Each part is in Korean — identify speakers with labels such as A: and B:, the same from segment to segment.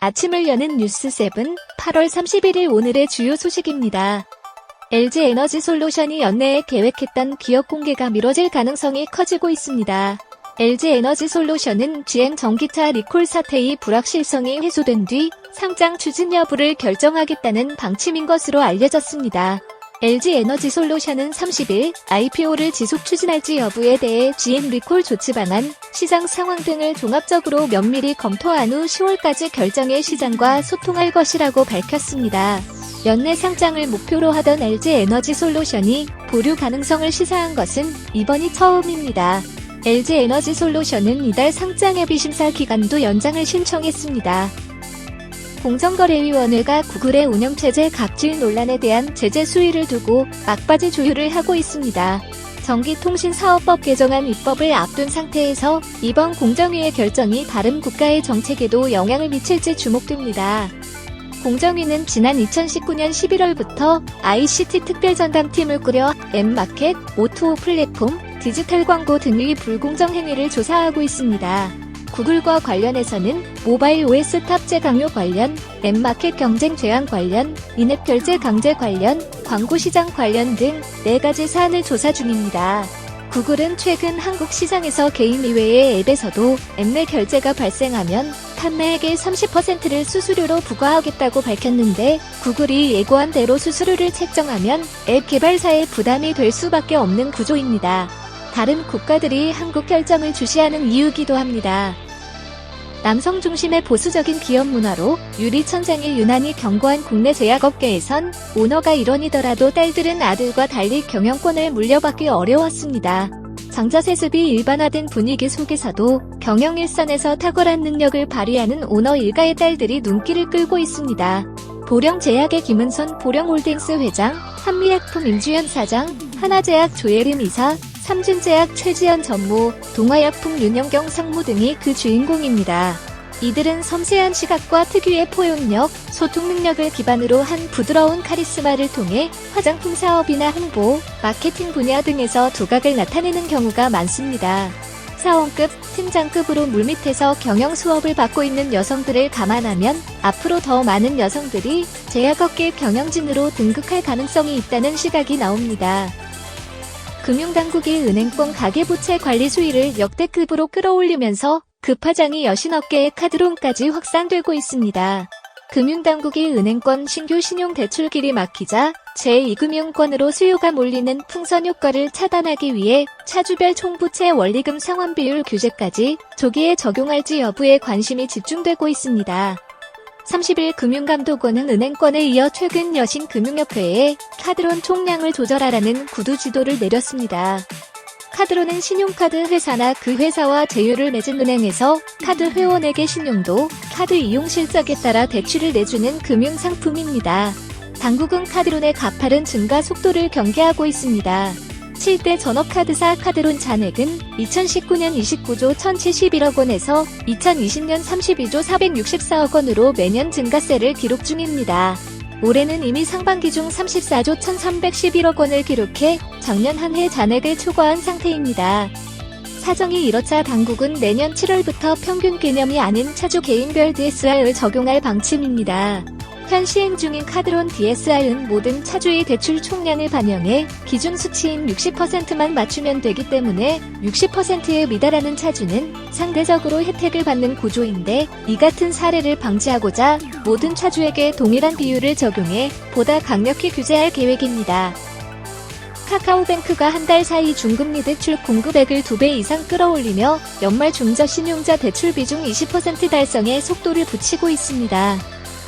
A: 아침을 여는 뉴스7 8월 31일 오늘의 주요 소식입니다. LG에너지솔루션이 연내에 계획했던 기업 공개가 미뤄질 가능성이 커지고 있습니다. LG에너지솔루션은 GM 전기차 리콜 사태의 불확실성이 해소된 뒤 상장 추진 여부를 결정하겠다는 방침인 것으로 알려졌습니다. LG에너지솔루션은 30일 IPO를 지속 추진할지 여부에 대해 GM 리콜 조치 방안, 시장 상황 등을 종합적으로 면밀히 검토한 후 10월까지 결정해 시장과 소통할 것이라고 밝혔습니다. 연내 상장을 목표로 하던 LG에너지솔루션이 보류 가능성을 시사한 것은 이번이 처음입니다. LG에너지솔루션은 이달 상장 예비심사 기간도 연장을 신청했습니다. 공정거래위원회가 구글의 운영체제 갑질 논란에 대한 제재 수위를 두고 막바지 조율을 하고 있습니다. 전기통신사업법 개정안 입법을 앞둔 상태에서 이번 공정위의 결정이 다른 국가의 정책에도 영향을 미칠지 주목됩니다. 공정위는 지난 2019년 11월부터 ICT 특별전담팀을 꾸려 앱마켓, O2O 플랫폼, 디지털 광고 등의 불공정 행위를 조사하고 있습니다. 구글과 관련해서는 모바일 OS 탑재 강요 관련, 앱마켓 경쟁 제한 관련, 인앱 결제 강제 관련, 광고 시장 관련 등 4가지 사안을 조사 중입니다. 구글은 최근 한국 시장에서 개인 이외의 앱에서도 앱 내 결제가 발생하면 판매액의 30%를 수수료로 부과하겠다고 밝혔는데 구글이 예고한 대로 수수료를 책정하면 앱 개발사의 부담이 될 수밖에 없는 구조입니다. 다른 국가들이 한국 결정을 주시하는 이유기도 합니다. 남성 중심의 보수적인 기업 문화로 유리천장이 유난히 견고한 국내 제약업계에선 오너가 일원이더라도 딸들은 아들과 달리 경영권을 물려받기 어려웠습니다. 장자세습이 일반화된 분위기 속에서도 경영 일선에서 탁월한 능력을 발휘하는 오너 일가의 딸들이 눈길을 끌고 있습니다. 보령제약의 김은선 보령홀딩스 회장, 한미약품 임주현 사장, 하나제약 조예림 이사, 삼진제약 최지연 전무, 동화약품 윤영경 상무 등이 그 주인공입니다. 이들은 섬세한 시각과 특유의 포용력, 소통 능력을 기반으로 한 부드러운 카리스마를 통해 화장품 사업이나 홍보, 마케팅 분야 등에서 두각을 나타내는 경우가 많습니다. 사원급, 팀장급으로 물밑에서 경영 수업을 받고 있는 여성들을 감안하면 앞으로 더 많은 여성들이 제약업계 경영진으로 등극할 가능성이 있다는 시각이 나옵니다. 금융당국이 은행권 가계부채 관리 수위를 역대급으로 끌어올리면서 급파장이 여신업계의 카드론까지 확산되고 있습니다. 금융당국이 은행권 신규 신용대출 길이 막히자 제2금융권으로 수요가 몰리는 풍선 효과를 차단하기 위해 차주별 총부채 원리금 상환 비율 규제까지 조기에 적용할지 여부에 관심이 집중되고 있습니다. 30일 금융감독원은 은행권에 이어 최근 여신금융협회에 카드론 총량을 조절하라는 구두 지도를 내렸습니다. 카드론은 신용카드 회사나 그 회사와 제휴를 맺은 은행에서 카드 회원에게 신용도, 카드 이용 실적에 따라 대출을 내주는 금융상품입니다. 당국은 카드론의 가파른 증가 속도를 경계하고 있습니다. 7대 전업카드사 카드론 잔액은 2019년 29조 1,071억 원에서 2020년 32조 464억 원으로 매년 증가세를 기록 중입니다. 올해는 이미 상반기 중 34조 1,311억 원을 기록해 작년 한 해 잔액을 초과한 상태입니다. 사정이 이렇자 당국은 내년 7월부터 평균 개념이 아닌 차주 개인별 DSR을 적용할 방침입니다. 현 시행 중인 카드론 DSR은 모든 차주의 대출 총량을 반영해 기준 수치인 60%만 맞추면 되기 때문에 60%에 미달하는 차주는 상대적으로 혜택을 받는 구조인데 이 같은 사례를 방지하고자 모든 차주에게 동일한 비율을 적용해 보다 강력히 규제할 계획입니다. 카카오뱅크가 한 달 사이 중금리 대출 공급액을 2배 이상 끌어올리며 연말 중저신용자 대출 비중 20% 달성에 속도를 붙이고 있습니다.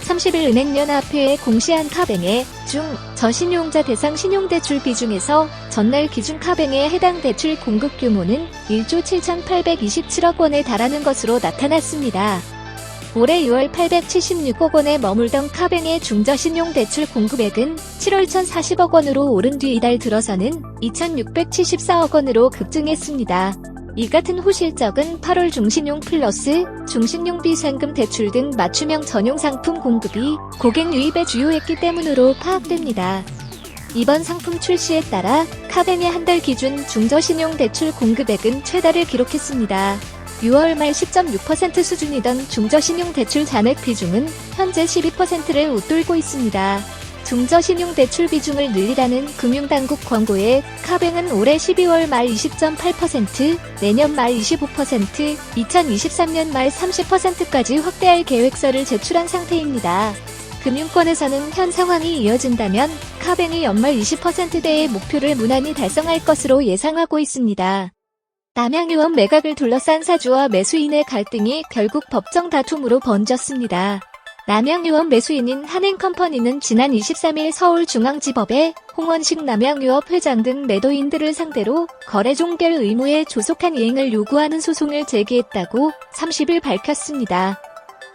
A: 30일 은행연합회에 공시한 카뱅의 중 저신용자 대상 신용대출 비중에서 전날 기준 카뱅에 해당 대출 공급 규모는 1조 7,827억 원에 달하는 것으로 나타났습니다. 올해 6월 876억 원에 머물던 카뱅의 중저신용대출 공급액은 7월 1,040억 원으로 오른 뒤 이달 들어서는 2,674억 원으로 급증했습니다. 이 같은 호실적은 8월 중신용 플러스, 중신용 비상금 대출 등 맞춤형 전용 상품 공급이 고객 유입에 주요했기 때문으로 파악됩니다. 이번 상품 출시에 따라 카뱅의 한 달 기준 중저신용 대출 공급액은 최다를 기록했습니다. 6월 말 10.6% 수준이던 중저신용대출 잔액 비중은 현재 12%를 웃돌고 있습니다. 중저신용대출 비중을 늘리라는 금융당국 권고에 카뱅은 올해 12월 말 20.8%, 내년 말 25%, 2023년 말 30%까지 확대할 계획서를 제출한 상태입니다. 금융권에서는 현 상황이 이어진다면 카뱅이 연말 20%대의 목표를 무난히 달성할 것으로 예상하고 있습니다. 남양유업 매각을 둘러싼 사주와 매수인의 갈등이 결국 법정 다툼으로 번졌습니다. 남양유업 매수인인 한행컴퍼니는 지난 23일 서울중앙지법에 홍원식 남양유업 회장 등 매도인들을 상대로 거래종결 의무에 조속한 이행을 요구하는 소송을 제기했다고 30일 밝혔습니다.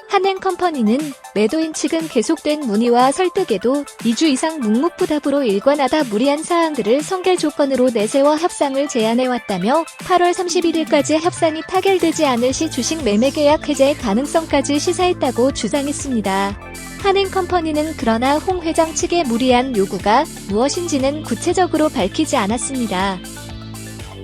A: 한행컴퍼니는 매도인 측은 계속된 문의와 설득에도 2주 이상 묵묵부답으로 일관하다 무리한 사항들을 선결 조건으로 내세워 협상을 제안해왔다며 8월 31일까지 협상이 타결되지 않을 시 주식 매매 계약 해제 가능성까지 시사했다고 주장했습니다. 한행컴퍼니는 그러나 홍 회장 측의 무리한 요구가 무엇인지는 구체적으로 밝히지 않았습니다.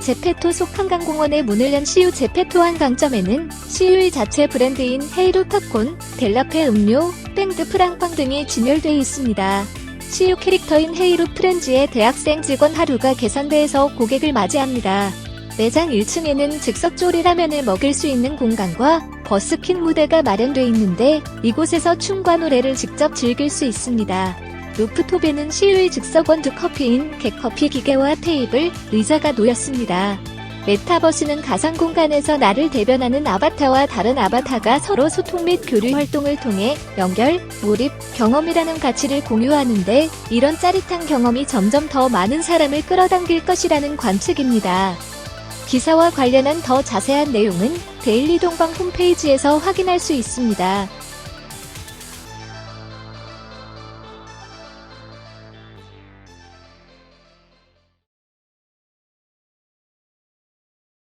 A: 제페토 속 한강공원에 문을 연 CU 제페토 한강점에는 CU의 자체 브랜드인 헤이루 팝콘, 델라페 음료, 땡드 프랑빵 등이 진열되어 있습니다. CU 캐릭터인 헤이루 프렌즈의 대학생 직원 하루가 계산대에서 고객을 맞이합니다. 매장 1층에는 즉석 조리 라면을 먹을 수 있는 공간과 버스킹 무대가 마련돼 있는데 이곳에서 춤과 노래를 직접 즐길 수 있습니다. 루프톱에는 CU의 즉석 원두 커피인 겟커피 기계와 테이블, 의자가 놓였습니다. 메타버스는 가상 공간에서 나를 대변하는 아바타와 다른 아바타가 서로 소통 및 교류 활동을 통해 연결, 몰입, 경험이라는 가치를 공유하는데 이런 짜릿한 경험이 점점 더 많은 사람을 끌어당길 것이라는 관측입니다. 기사와 관련한 더 자세한 내용은 데일리 동방 홈페이지에서 확인할 수 있습니다.